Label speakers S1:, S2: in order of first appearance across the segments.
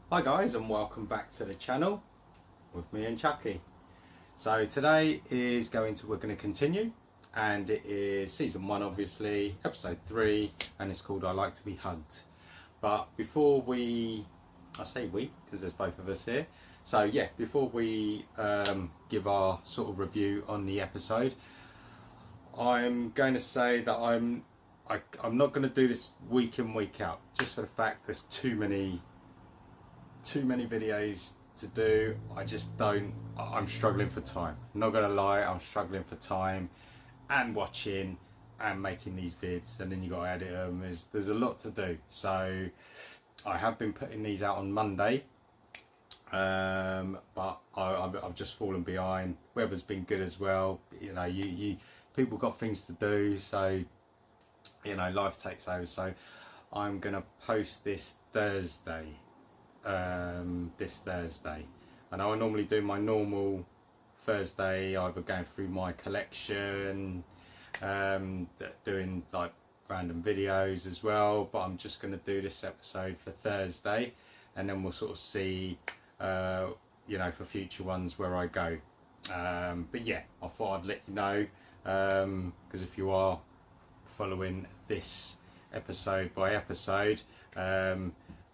S1: Hi guys, and welcome back to the channel with me and Chucky. So today we're going to continue, and it is season 1, obviously, episode 3, and it's called I Like to Be Hugged. But before I say we because there's both of us here, so yeah, before we give our sort of review on the episode, I'm going to say that I'm not going to do this week in, week out, just for the fact there's too many videos to do. I'm struggling for time. I'm not gonna lie, I'm struggling for time and watching and making these vids, and then you got to edit them. There's a lot to do. So I have been putting these out on Monday, but I've just fallen behind. Weather's been good as well. You know, you people got things to do, so you know, life takes over. So I'm gonna post this Thursday. This Thursday, and I normally do my normal Thursday, either going through my collection, doing like random videos as well, but I'm just going to do this episode for Thursday, and then we'll sort of see you know, for future ones where I go. But yeah, I thought I'd let you know, because if you are following this episode by episode,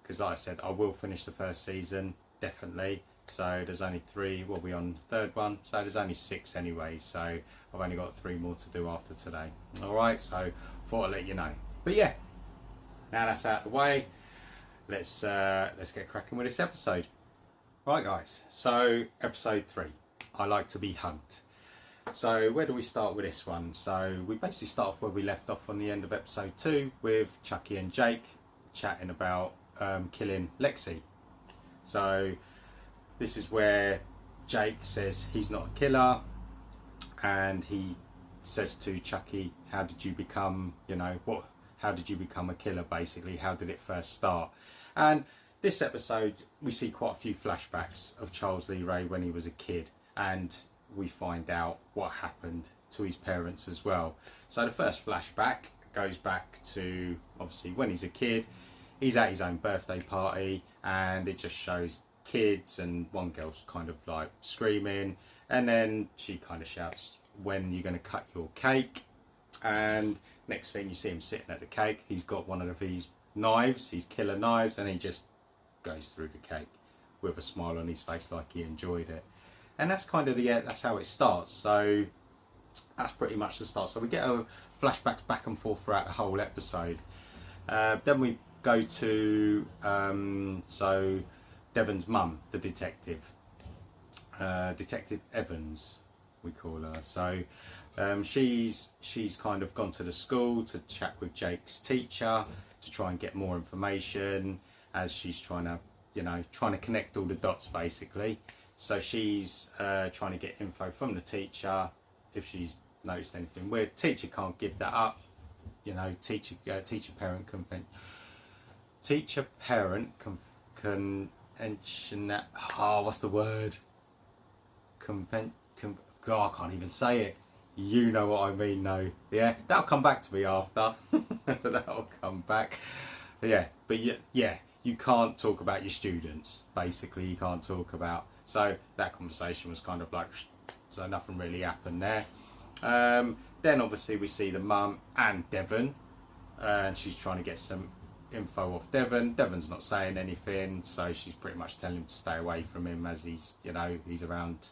S1: because like I said, I will finish the first season, definitely. So there's only 3, we'll be on the 3rd one, so there's only 6 anyway, so I've only got 3 more to do after today. Alright, so I thought I'd let you know. But yeah, now that's out of the way, let's get cracking with this episode. Right guys, so episode 3, I Like to Be Hugged. So where do we start with this one? So we basically start off where we left off on the end of episode 2 with Chucky and Jake chatting about killing Lexi. So this is where Jake says he's not a killer, and he says to Chucky, how did you become, you know, how did you become a killer, basically? How did it first start? And this episode we see quite a few flashbacks of Charles Lee Ray when he was a kid, and we find out what happened to his parents as well. So the first flashback goes back to obviously when he's a kid. He's at his own birthday party, and it just shows kids, and one girl's kind of like screaming, and then she kind of shouts, when are you going to cut your cake? And next thing you see him sitting at the cake, he's got one of these knives, his killer knives, and he just goes through the cake with a smile on his face like he enjoyed it. And that's kind of that's how it starts. So that's pretty much the start. So we get a flashbacks back and forth throughout the whole episode. Then we go to so Devon's mum, the detective, Detective Evans, we call her. So she's kind of gone to the school to chat with Jake's teacher to try and get more information, as she's trying to connect all the dots, basically. So she's trying to get info from the teacher if she's noticed anything weird. Teacher can't give that up, you know. Teacher parent what's the word? God, I can't even say it. You know what I mean, though. Yeah, that'll come back to me after. That'll come back. So yeah, but yeah, you can't talk about your students. Basically, you can't talk about. So that conversation was kind of like, so nothing really happened there. Then obviously we see the mum and Devon, and she's trying to get some info off Devon. Devon's not saying anything, so she's pretty much telling him to stay away from him, as he's around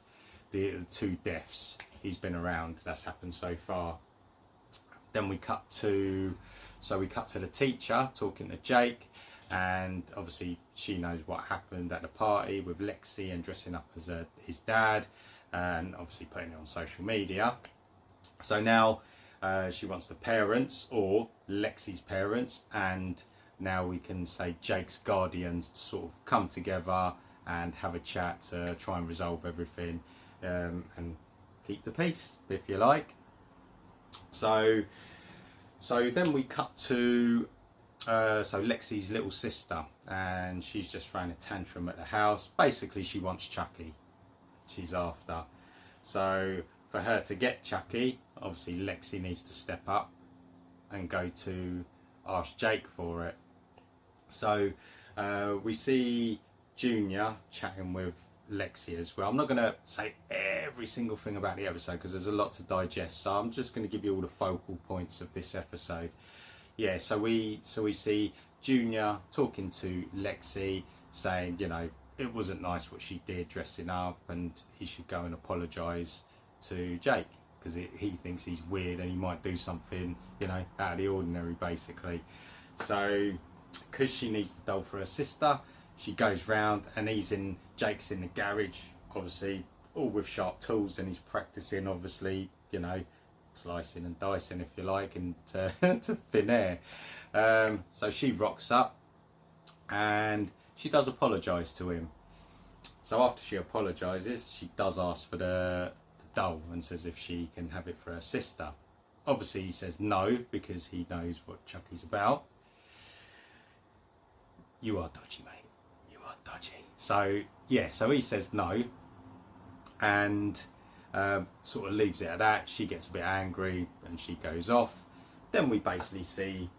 S1: the 2 deaths he's been around that's happened so far. Then we cut to the teacher talking to Jake, and obviously she knows what happened at the party with Lexi and dressing up as his dad, and obviously putting it on social media. So now she wants the parents, or Lexi's parents, and now we can say Jake's guardians, to sort of come together and have a chat to try and resolve everything, and keep the peace, if you like. So then we cut to Lexi's little sister, and she's just throwing a tantrum at the house. Basically, she wants Chucky. She's after. So for her to get Chucky, obviously Lexi needs to step up and go to ask Jake for it. So we see Junior chatting with Lexi as well. I'm not going to say every single thing about the episode because there's a lot to digest, so I'm just going to give you all the focal points of this episode. Yeah, so we see Junior talking to Lexi, saying, you know, it wasn't nice what she did dressing up, and he should go and apologise to Jake because he thinks he's weird and he might do something, you know, out of the ordinary, basically. So because she needs the doll for her sister, she goes round, and Jake's in the garage, obviously all with sharp tools, and he's practicing, obviously, you know, slicing and dicing, if you like, into to thin air. So she rocks up and she does apologise to him. So after she apologises, she does ask for the doll and says if she can have it for her sister. Obviously he says no because he knows what Chucky's about. You are dodgy, mate. You are dodgy. So yeah, so he says no, and sort of leaves it at that. She gets a bit angry and she goes off. Then we basically see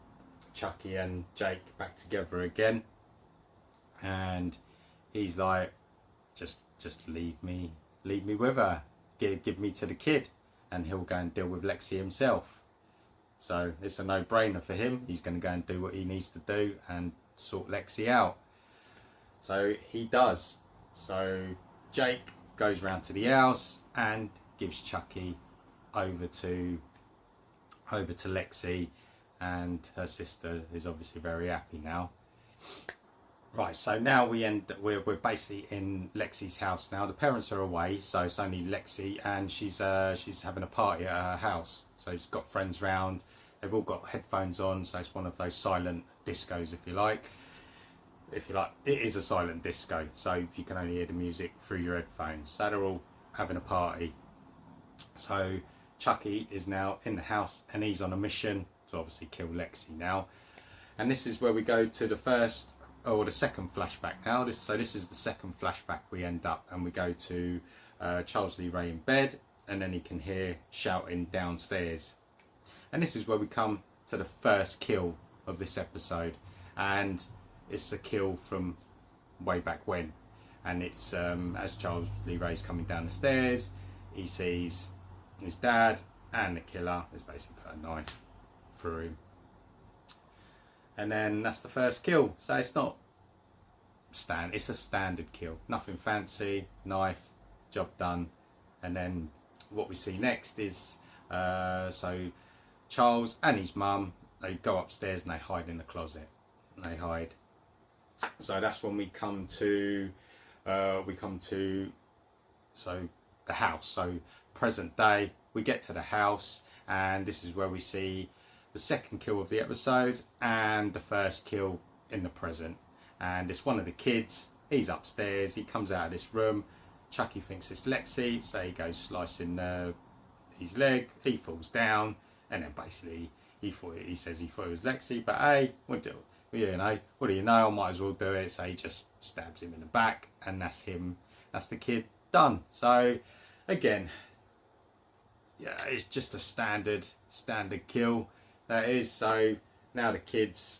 S1: Chucky and Jake back together again, and he's like, just leave me with her, give me to the kid, and he'll go and deal with Lexi himself. So it's a no-brainer for him. He's going to go and do what he needs to do and sort Lexi out. So he does. So Jake goes round to the house and gives Chucky over to Lexi, and her sister is obviously very happy now. Right, so now we're basically in Lexi's house now. The parents are away, so it's only Lexi, and she's having a party at her house. So she's got friends round. They've all got headphones on, so it's one of those silent discos, if you like. It is a silent disco, so you can only hear the music through your headphones. So they're all having a party. So Chucky is now in the house, and he's on a mission to obviously kill Lexi now. And this is where we go to the second flashback now. This is the second flashback we end up, and we go to Charles Lee Ray in bed, and then he can hear shouting downstairs. And this is where we come to the first kill of this episode, and it's a kill from way back when. And it's as Charles Lee Ray's coming down the stairs, he sees his dad, and the killer has basically put a knife through him. And then that's the first kill. So it's not it's a standard kill, nothing fancy, knife, job done. And then what we see next is so Charles and his mum, they go upstairs and they hide in the closet. They hide. So that's when we come to so the house. So present day, we get to the house, and this is where we see the second kill of the episode and the first kill in the present. And it's one of the kids. He's upstairs. He comes out of this room. Chucky thinks it's Lexi, so he goes slicing his leg. He falls down, and then basically he says he thought it was Lexi, but hey, what do you know? I might as well do it. So he just stabs him in the back, and that's him. That's the kid done. So again, yeah, it's just a standard kill. That is. So now the kids,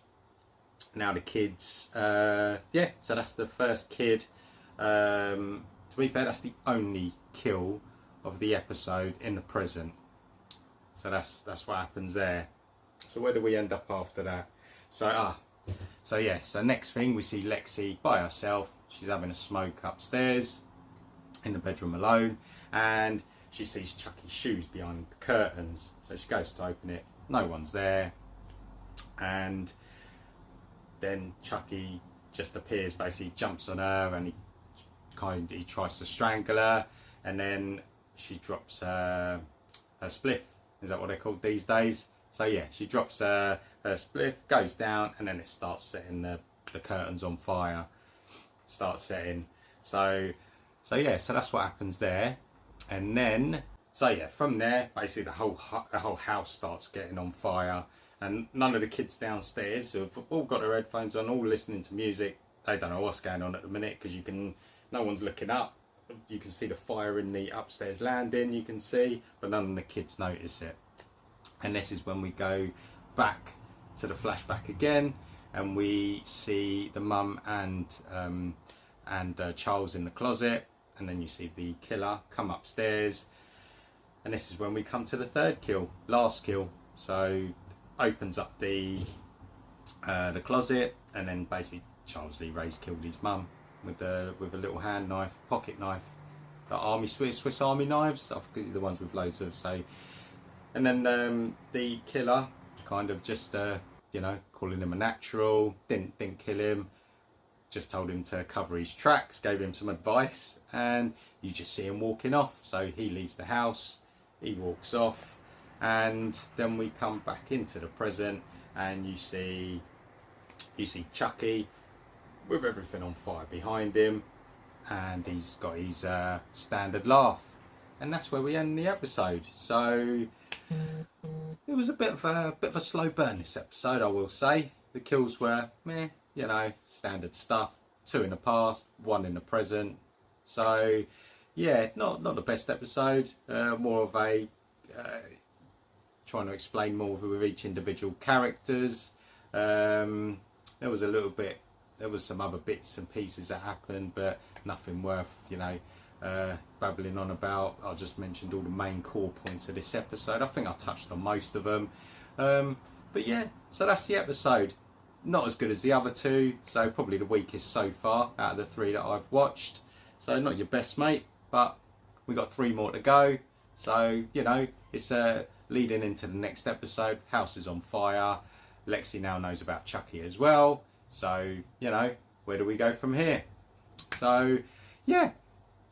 S1: yeah, so that's the first kid. To be fair, that's the only kill of the episode in the present. So that's what happens there. So where do we end up after that? So next thing, we see Lexi by herself. She's having a smoke upstairs in the bedroom alone, and she sees Chucky's shoes behind the curtains. So she goes to open it. No one's there, and then Chucky just appears, basically jumps on her, and he tries to strangle her, and then she drops her spliff. Is that what they're called these days? So yeah, she drops her spliff, goes down, and then it starts setting the curtains on fire. Starts setting. So that's what happens there, and then from there, basically the whole house starts getting on fire. And none of the kids downstairs, who have all got their headphones on, all listening to music, they don't know what's going on at the minute, because no one's looking up. You can see the fire in the upstairs landing, you can see, but none of the kids notice it. And this is when we go back to the flashback again, and we see the mum and and Charles in the closet, and then you see the killer come upstairs, and this is when we come to the third kill, last kill. So opens up the closet, and then basically Charles Lee Ray's killed his mum with a little hand knife, pocket knife, the Swiss Army knives. I forget the ones with loads of. So, and then the killer kind of just calling him a natural, didn't kill him, just told him to cover his tracks, gave him some advice, and you just see him walking off. So he leaves the house, he walks off, and then we come back into the present, and you see Chucky with everything on fire behind him, and he's got his standard laugh, and that's where we end the episode. So it was a bit of a slow burn, this episode, I will say. The kills were meh, standard stuff. 2 in the past, 1 in the present. So yeah, not the best episode. More of a trying to explain more with each individual characters. There was some other bits and pieces that happened, but nothing worth babbling on about. I just mentioned all the main core points of this episode. I think I touched on most of them. But yeah, so that's the episode. Not as good as the other 2, so probably the weakest so far out of the 3 that I've watched. So not your best, mate, but we got 3 more to go. So it's leading into the next episode. House is on fire. Lexi now knows about Chucky as well. So where do we go from here? So yeah,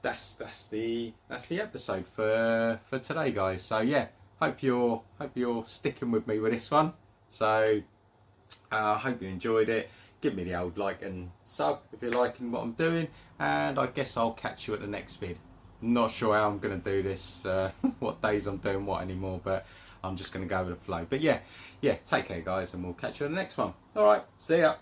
S1: that's the episode for today, guys. So yeah, hope you're sticking with me with this one. So I hope you enjoyed it. Give me the old like and sub if you're liking what I'm doing, and I guess I'll catch you at the next vid. Not sure how I'm going to do this, what days I'm doing what anymore, but I'm just going to go with the flow. But yeah, take care, guys, and we'll catch you at the next one. All right, see ya.